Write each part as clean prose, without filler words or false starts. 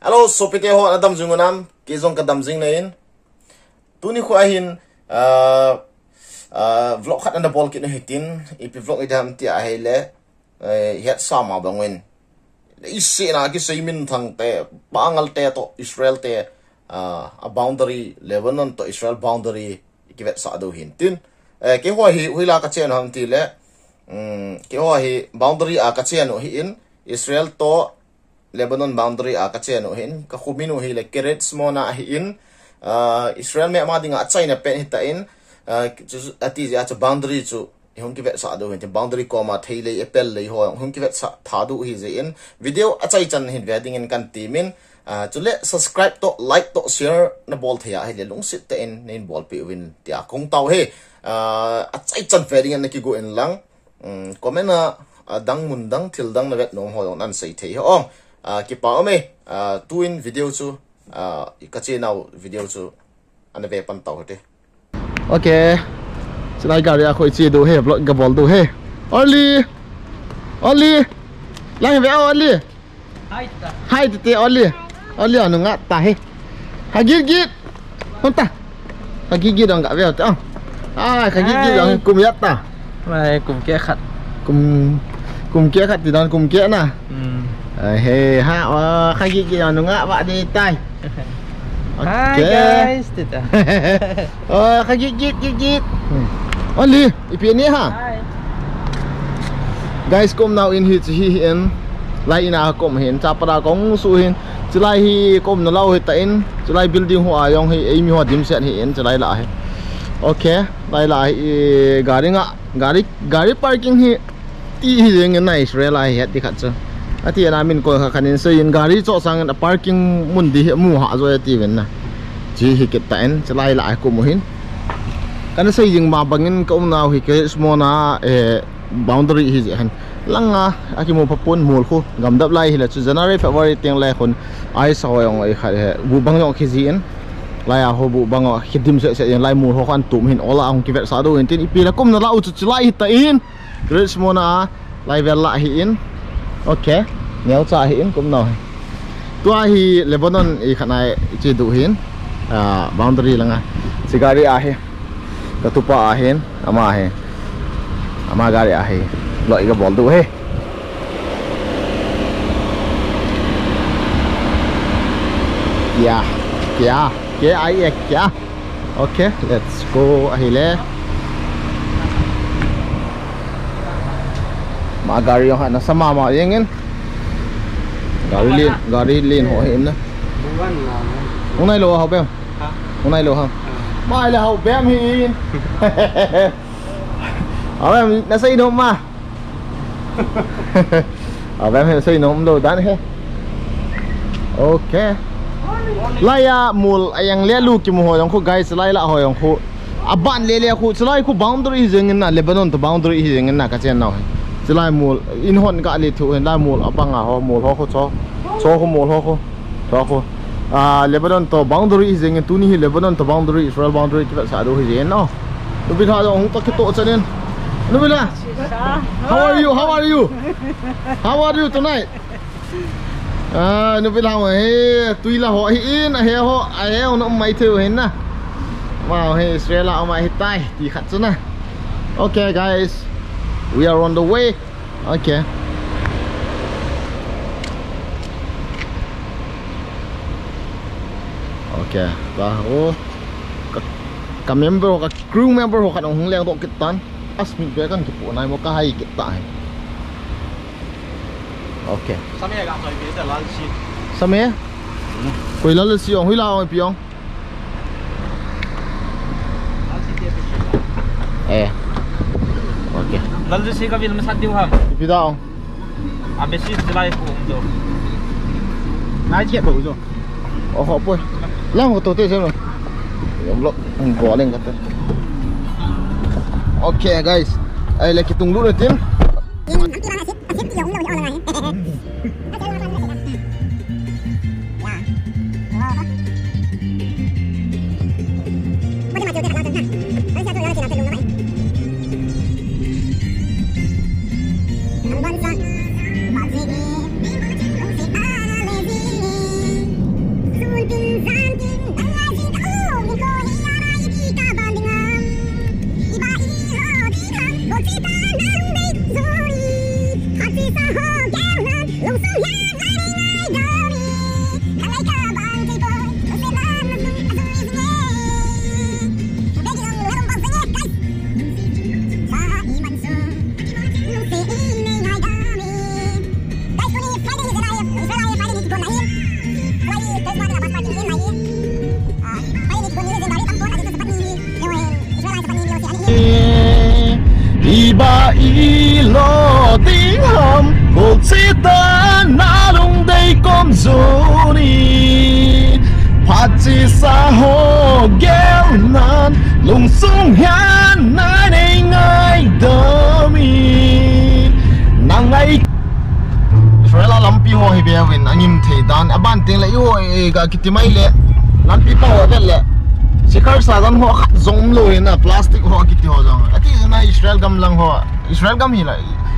Hello, so pite ho Adam Jungunam, Kizong Kadamzing Nain. Tuni Huahin vlog hat na ball kit no hitin, ipi vlog idam ti ahele het sama bangwen. Isi na ki seimin thang te bangal te to Israel te a boundary Lebanon to Israel boundary ikivet sa do hintin. Ke ho hi huila ka chen ham ti le ke ho hi boundary a ka chen no hi in Israel to Lebanon boundary a ka chen no hin ka khuminu hi le keret smona hi in Israel me ma dinga China pen hita in ati ja boundary chu hong ki vet sa do hin boundary comma theile apple le ho hong ki vet sa thadu hi je in video achai chan hin wedding in kan timin chule subscribe to like to share na bol thaya he lung sit te in nin bol pe win tia kong tau he achai chan wedding in ki go in lang comment dang mun dang thil dang na vet no ho nan sei thei ho ki pa me tuin video chu ikachi now video chu an ve pan tau te okay selai gari aku isi do he vlog gabol do he Oli lang ve Oli hai te Oli anu ngat ta he hagit honta hagit dong enggak ve ta hagit dong kum yat ta mai kum kia khat kum kia khat ti don kum kia na he ha hagit anu ngat ba di tai Hi guys, tita. Gigit. Oli, ipi ni ha. Hi. Guys, kom now in hi in. Lai ina kom hin cha para kong su hin. Chulai hi kom na lau hi ta in. Chulai building ho ayong hi aim ho dim set hi in chulai la hi. Okay, lai la hi gari parking hi ti hi jeng na Israel hi het dikhat cha. Ati namin ko kakanin so yin gari cho sang parking mundi mu ha zo ati wen na ji hi kitain chalai la ko muhin kan sai jing ma bangin ko na hi ke smona boundary hi han langa aki mo papun mul ko gamdap lai hi la chu January February teng lai khon ai so yong ai kha bu bang yong khi ji en lai a ho bu bang khidim se yang lai mul ho kan tum hin ola ong ki vet sa do hin tin ipi la kom na la u chu chalai ta in great smona lai vel la hi in okay nếu cha hiện cũng nói tua hi Lebanon i khanai chi du hin boundary langa sigari ahe katupa ahen ama gari ahe loi ga bol du he ke ai ek kya okay let's go ahile ma gari yo na sama ma yengin gari lên họ hiểm đó hôm nay lô học em hôm nay lô không mai là học em hin ở em đã xây nôm mà ở em xây nôm đồ tán hết ok lai mul ayang le lu ki mo hoyong ko guys lai la hoyong ko aban le ko lai ko boundary jeng na Lebanon to boundary jeng na ka chen na lai mul in hon ka le thu lai mul apanga ho mul ho ko cho ko mul ho ko Lebanon to boundary jeng tu ni Lebanon to boundary Israel boundary ki sa do hi jen no tu bi tha dong ta ki to chanen nu bi la how are you tonight nu bi la he tui la ho hi in he ho ai no mai theu hen na wow he Israel la mai tai ti khat chuna okay guys we are on the way. Okay. Okay. Baho ka member ka crew member ho kan hong leng do kitan asmin be kan ki po nai mo ka hai kita. Okay. Samye ga soi bi se lan chi. Samye? Koi la le si ong hui la ong pi ong. Okay. Lalu si ka film sat diu ham. Pi da ong. Abe si lai ku do. Nai chiet đủ rồi. Họ bôi. Lang ho to te xem rồi. Yom lo go lên ka. Okay guys. Ai la ki tung lu tin. ta na lung đây com zuni phát chi sa hồ gheo nan lung sung hian nai đây ngay đơ mi nang ngay Israel lampi ho hi bewin angim theidan aban ting la yo ga kitimai le lampi pa ho le sikar sagan ho khat zom lo ina plastic ho kiti ho jang ati na Israel gam lang ho Israel gam hi la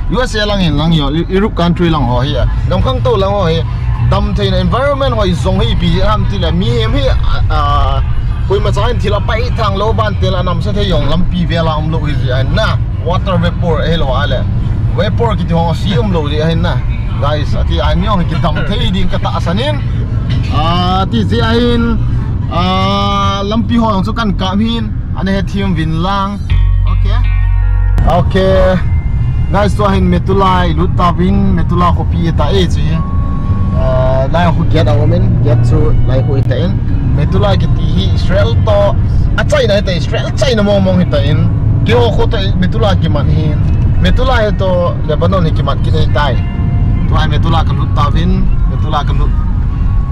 USA lang hin lang yo Europe country lang ho hi dam khang to lang ho hi dam thein environment ho zong hi pi ham ti la mi hem hi koi ma chain thila pai thang lo ban tela nam sa the yong lampi vela am lo hi na water vapor elo ale vapor kiti ho sium lo li hin na guys ati anyong kitam thei ding kata asanin ti ziahin lampi ho ang sukan kamin ane he thiam vin lang okay guys to hin metulai lutavin metula kopi ta e chi lai ho get a woman get to lai ho itain metula kiti hi Israel to achai na ta Israel chai na mong hitain ke ho ko ta metula ki man hin metula he to Lebanon hi ki man ki tai tu ai metula ka lutavin metula ka lut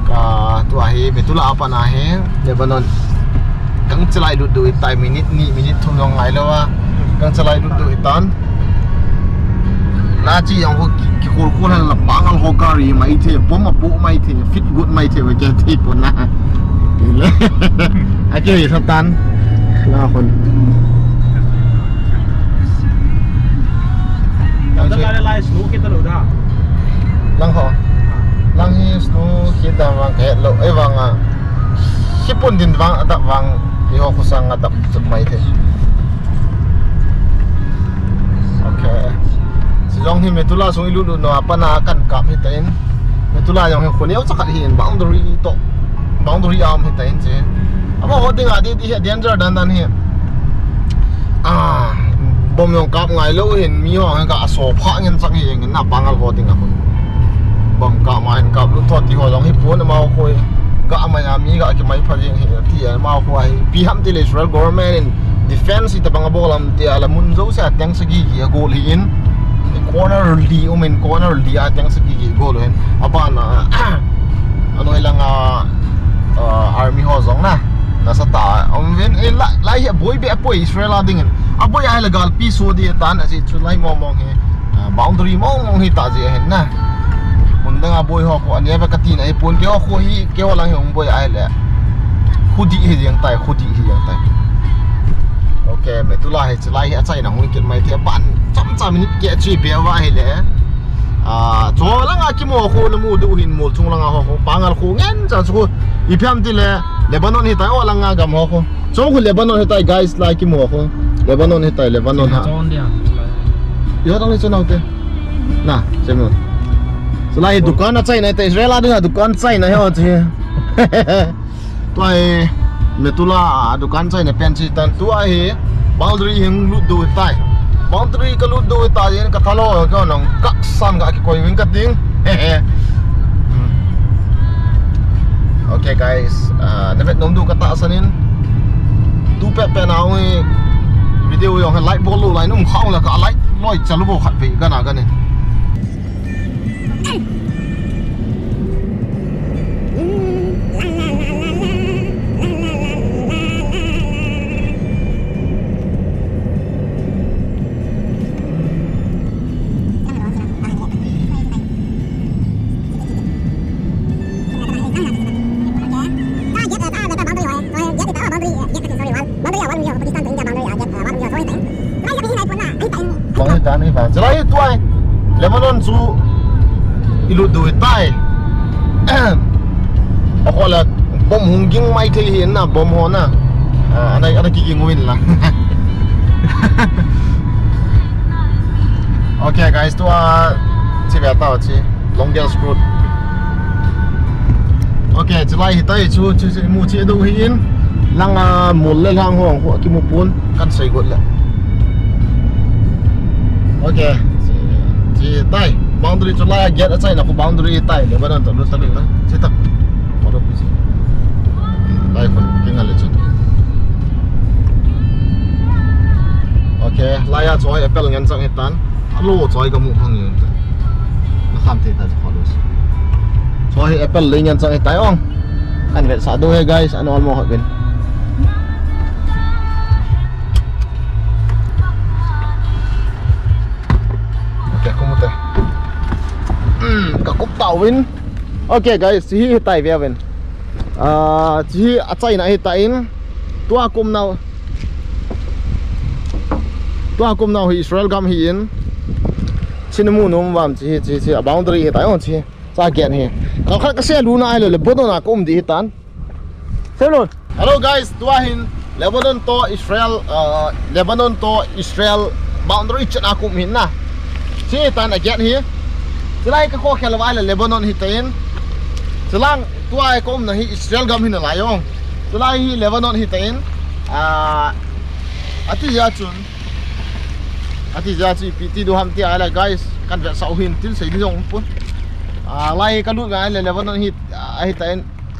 ka tu ai metula apa na he Lebanon kang chalai lut du tai minute thum long ngai lawa kang chalai lut du itan na chi yang ho ki ko la pangal ho kari mai the pom pu mai the fit good mai the we ke thi pon na a ke hi satan la kon Kita kali lai snow kita lo dah. lang ho lang hi snow kita wang ke lo ai wang sipun din wang ada wang di ho kusang ada mai the okay Long hi metula sung ilu no apa na kan kap hitain metula yang khoni au chakat hin boundary arm hitain che aba hoding adi di danger dan hi bom yong kap ngai lo hin mi ho ka aso pha ngen chang hi ngin na pangal hoding akun bom ka ma hin kap lu thot ti ho long hi pon ma khoi ga ma ya mi ga ki mai pha jing hi ti ma khoi pi ham ti Israel government in defense ita bang bolam ti ala mun zo sa tang sagi gi gol hi in corner li corner li atang sa gigi golo hen apa na ano ilang army ho zong na nasa ta ven lai ya boy be apoy Israel adingen apoy ay legal piso di tan asi chulai momong he boundary mong hi ta je hen na munda nga boy ho ko ane ba katin ai pon ke ho hi ke wala hong boy ai le khudi hi yang tai okay metula he chlai a chai na hoi ket mai the ban cham minute ke chi be wa he le cho langa ki mo kho na mu du hin mo chung langa ho pangal kho ngen cha chu ipyam ti le Lebanon hi tai wala nga gam ho ko cho khu Lebanon hi tai guys la ki mo kho Lebanon hi tai Lebanon ha yo dang le chonau te na chemo chlai dukan a chai na te Israel a dinga dukan chai na he che toi metula dukan chai na pen chi tan tu a he boundary hing lu du tai boundary ka lu do ta yen ka thalo ka nong ka san ga ki koi wing ka ting okay guys dapat nom du ka ta sanin tu pe na oi video yong like bol lu lai num khang la ka like loi chalu bo khat ve ga na ga ne Selain itu ay Lebanon su ilu duit tay ako la bom hungging mai the hin na bom ho na ana kiging win lang okay guys tu chi ba ta chi Longdale Road okay chlai hi tai chu mu chi du hin lang mul le lang ho ki mu pun kan sai got la okay chi tai boundary chlai get a chai na ko boundary tai Lebanon to lu ta lu chi tak photo pi lai kon king ale chu okay lai ya choi apple ngan chang hitan alo choi ka mu phang yin khám thế ta khó luôn so hi Apple lấy nhân sang tay ong kan vet sa do he guys ano all mo happen okay kumusta ka kup tao win okay guys hi tai ve ven hi achai na hi tain tua kum nào hi Israel gam hi in chinamu num wam chi boundary hi tai on chi sa get hi ka khat ka se lu na ai le bodo na kum di tan hello guys tua hin Lebanon to Israel boundary chana kum hin na chi tan a get hi tilai ka ko khelwa le Lebanon hi tain tilang tua kum na hi Israel gam hin la yong tilai hi Lebanon hi tain ati ja chi pt do ham ti ala guys kan ve sau hin til sei jong pun lai ka lut ga le Lebanon hi ai tain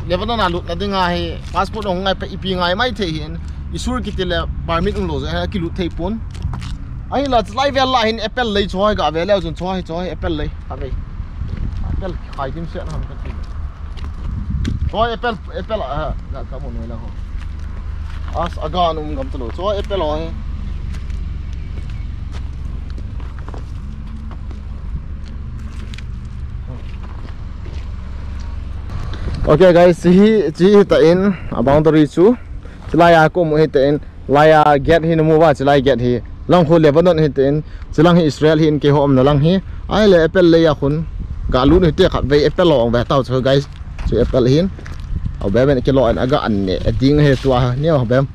Lebanon alut na dinga hi passport ong ngai pe ipi ngai mai the hin isur ki tele permit ung lo ja ki lut thei pun ai la lai vel la hin Apple lei choi ga ve le jun choi Apple lei ha ve Apple khai dim se ham ka ti choi Apple ga ka mon la ho as aga num gam to lo choi Apple ho okay guys chi ta in boundary chu chilaya ko mo hita in laya get hin mu wa chilai get hi lang ho Lebanon hita in chilang hi Israel hin ke hom na lang hi ai le Apple le ya khun ga lu ni te khat ve Apple long ve tau chu guys chu Apple hin au be ben ke lo an aga an ne ding he tua ne ho bem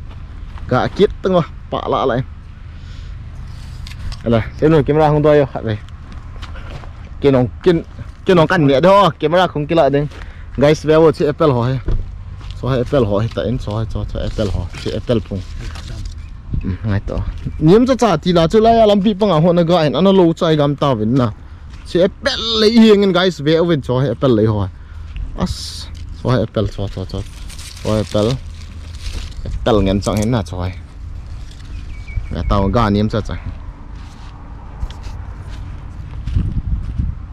ga kit tang pa la lại ala sen camera không tôi khat ve ke nong kan ne do camera không kila ding guys về vô Apple hỏi so Apple hỏi tại so Apple hỏi Apple phun ngay to niệm cho thì là cho lại làm bị băng hoa nó gọi anh nó lâu chạy gam tao vẫn na Apple lấy hiền guys về bên so Apple lấy hỏi as so Apple so Apple ngân chẳng hết na chơi người tao ga niệm cho chạy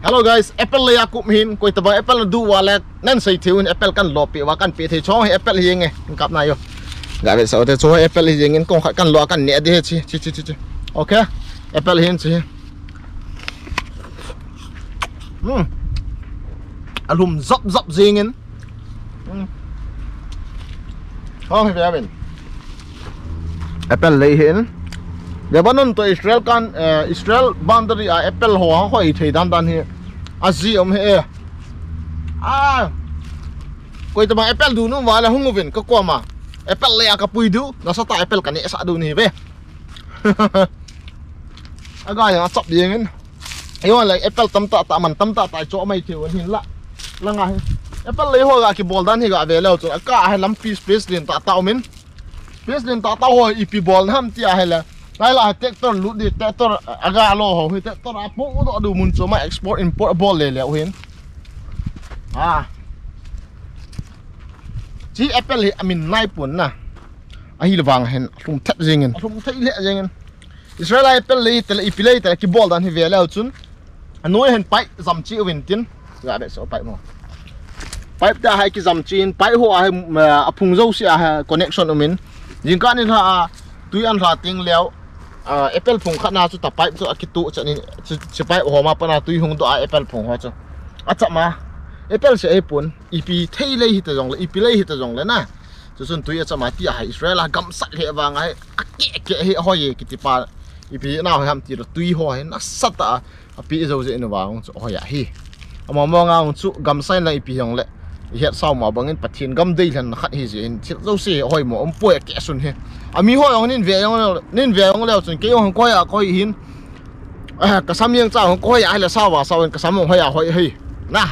hello guys Apple le yakum hin koi taba Apple du wallet nan sei thiun Apple kan lo pi wa kan pi the cho Apple hi nge kap na yo ga ve so te cho Apple hi ngin kong khat kan lo kan ne de chi okay Apple hin chi alum zop zingin không phải vậy Apple le hin Lebanon to Israel kan Israel boundary Apple ho hoi thei dan hi azi he koi tama Apple du no wala hungovin ka ko ma Apple le ka pui du na sa ta Apple kan e sa du ni be aga ya chop yengin ayo like Apple tam ta cho mai thiu hin la nga Apple le ho ga ki bol dan hi ga ve lo chu ka ha lam piece din ta min piece din ta ho ipi bol ham ti a hela lai là tractor lút đi tractor aga lo ho hi tractor apo do du mun so ma export import bol le le hin chi Apple hi amin nai pun na a hi lawang hen rum that jingin Israel Apple le tel ipilei tel ki bol dan hi ve le chun anoi hen pai zam chi win tin ga be so pai mo pai da hai ki zam chin pai ho a phung zo si a connection umin jing kan ni ha tui an la ting leo Apple phung khát na chu tập pipe chu akitu chani chi pipe ho ma pana tui hung do Apple phung ho chu acha ma Apple se epun ipi thei le hi ta jong le ipi le hi ta jong le na chu sun tui acha ma ti ha Israel gam sat he wa ngai ke he ho ye ki ti pa ipi na ham ti ro tui ho he na sat ta api zo je no wa chu ho ya hi ama mo nga chu gam sai la ipi jong le hiat sau ma bangin pathin gam dei lan khat hi je in chil zo se hoi mo om poe ke sun he ami ho yong nin ve yong le chun ke yong ko ya ko hin ka sam yang cha ko ya la sa wa sa ka sam ho ya hoi hi na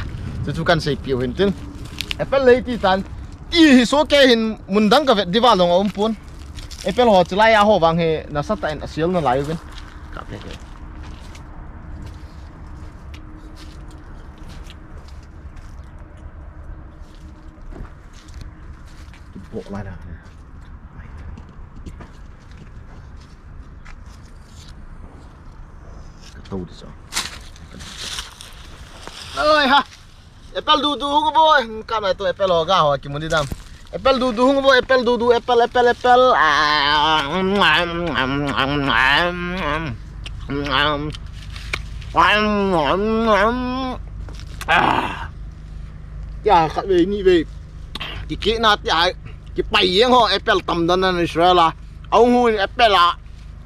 chu kan sei piu hin tin Apple le ti tan i so ke hin mundang ka vet diwa long om pun Apple ho chlai ya ho wang he na sa ta en asil na lai win ka pe ke bộ lại nào cái tàu đi sao ơi ha apple du hung boy kam này tôi apple loga ho ki mun dam apple du hung boy apple du apple ya khát về ni về cái kỹ na cái bay yang ho apple tam dan na Israel la ông hui apple la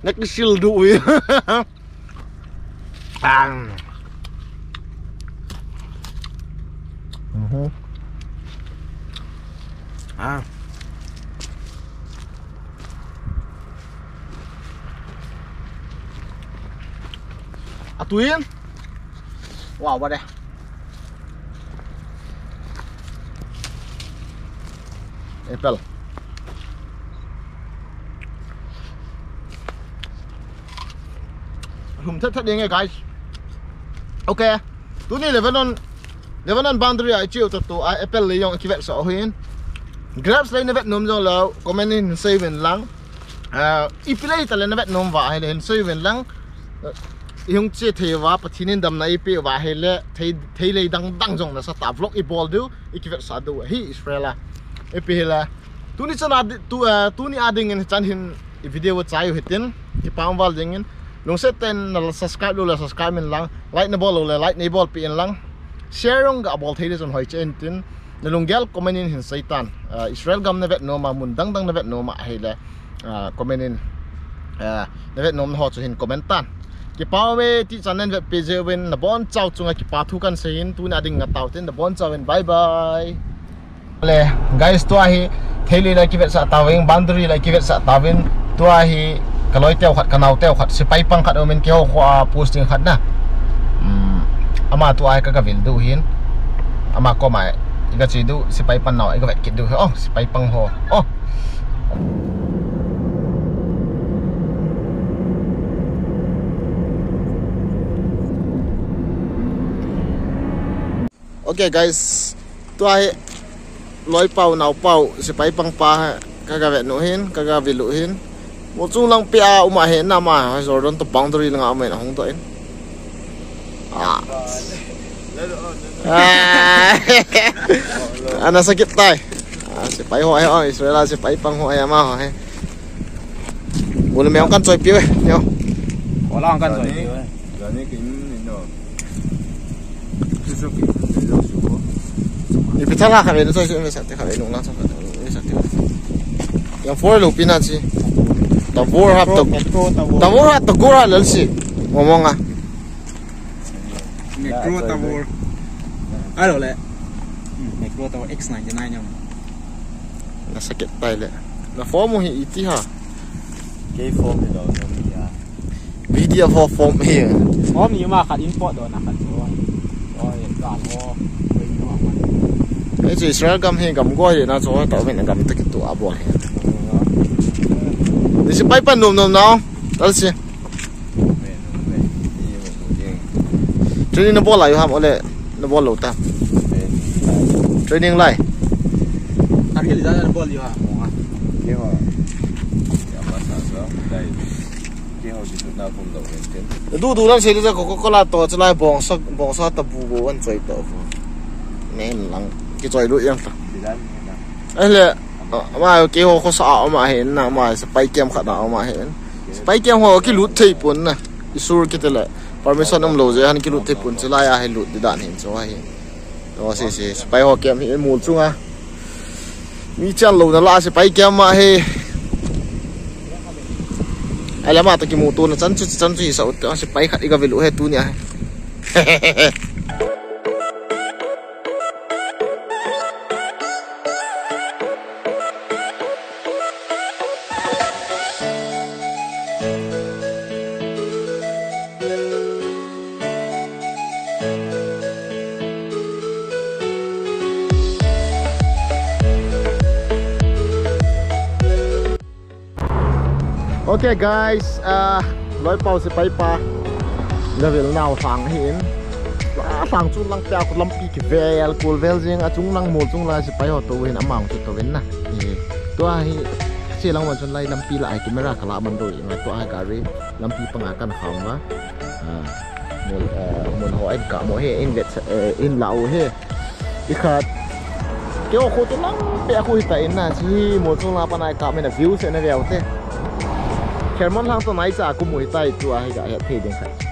nó cái siêu đuôi Tuyên wow vào đây apple hùm thất đi nghe guys ok tôi này Lebanon boundary ai chiều tụi apple lấy用cái vẹt sọ huyên grabs lấy nó vẹt nôm rồi là comment in save in lăng iplay ta lấy nó vẹt nôm vào hay là save in lăng yung chia thề và bắt thìn đầm này pe và hay là thề lấy đăng giống là sao ta vlog ibol du ikivet sa du hi Israel pe là tu ni chana tu ni ading in chan hin video chai hitin ki pangwal jingin lung set ten na subscribe lo la subscribe min lang like na bol lo la like na bol pi in lang share rong ga bol thei son hoi chen tin na lung gel comment in hin satan Israel gam na vet no ma mun dang na vet no ma hay la comment in na vet no ho chu hin comment tan ki pawe ti chanen vet page wen na bon chau chunga ki pa thu kan sein tu na ding nga tau ten na bon chau wen bye bye le guys to hi theli la ki vet sa tawing boundary la ki vet sa tawin to hi kaloi teo khat kanau teo khat si pai pang khat omen ki ho khwa posting khat na ama to ai ka vil du hin ama ko mai iga chi du si pai pan naw iga vet ki du oh si pai pang ho oh okay guys to ai loi pau nau pau si pai pang pa ka ga vet no hin ka ga vilu hin một chung lang pia uma hen na ma rồi don to boundary lang amen hong to in ana sakit tai si pai hoi ho Israel si pai pang hoi ma hoi bùn mèo căn choi piu nheo có lang căn rồi giờ này cái mình nó你别太拉开，别再去，别想再开，别弄那什么，别想再。yang four lu pina si, tabur hap tabur lel si, ngomong ah. Micro tabur, ano le? Micro tabur X99 yang. Nasakit tayo le. Na form mo hi iti ha. cái form thì đó nó bị Video for form here. อ๋อมีมาขัด import ด้วยนะขัดด้วยอ๋อการอ๋อ Cái gì Israel gam hi gam go thì nó cho tao mình gam tất cả tụ abo hi. Đi sẽ bay pan nôm nào. Đó là training nó bỏ lại ham ole nó bỏ lột ta. Training lại. anh cái gì đó nó bỏ đi à? cái họ mà sao sao đây cái họ chỉ tụi nào cũng đầu lên Du đang xây ra có là to cho lại bong sa tập bu anh chơi to. Nên lăng cái chơi đuổi em ta. Ấy là mà cái họ có sợ mà hiện nào mà spy cam khát nào mà hiện spy cam họ cái lút thấy bún nè isur cái là permission ông lô rồi hắn cái lút thấy bún cho lại hay lút đi đạn hiện cho hay đó xí spy họ cam hiện mù chung à mi chân lô nó là spy cam mà hay ai làm mà tao cái mù tu nó chân chỉ sợ spy khát đi cái lút hết tu nhỉ. Okay guys, lối pau si pai pa level nào phang hin phang chung lang pia ko lampi ki vel kul vel jing a chung lang mo chung la si pai ho to hin amang to wen na to hi si lang wan chun lai lampi la ai camera kala man do ma to ai gari lampi panga kan kham wa một họ anh cả mỗi hệ in việt in lão he đi khát cái ô tô lắm bé khui tại na chỉ một số là panai cả mình là view sẽ nó đều thế Kerman lang to nai sa ku mui tai tu ai ga ya the ding khai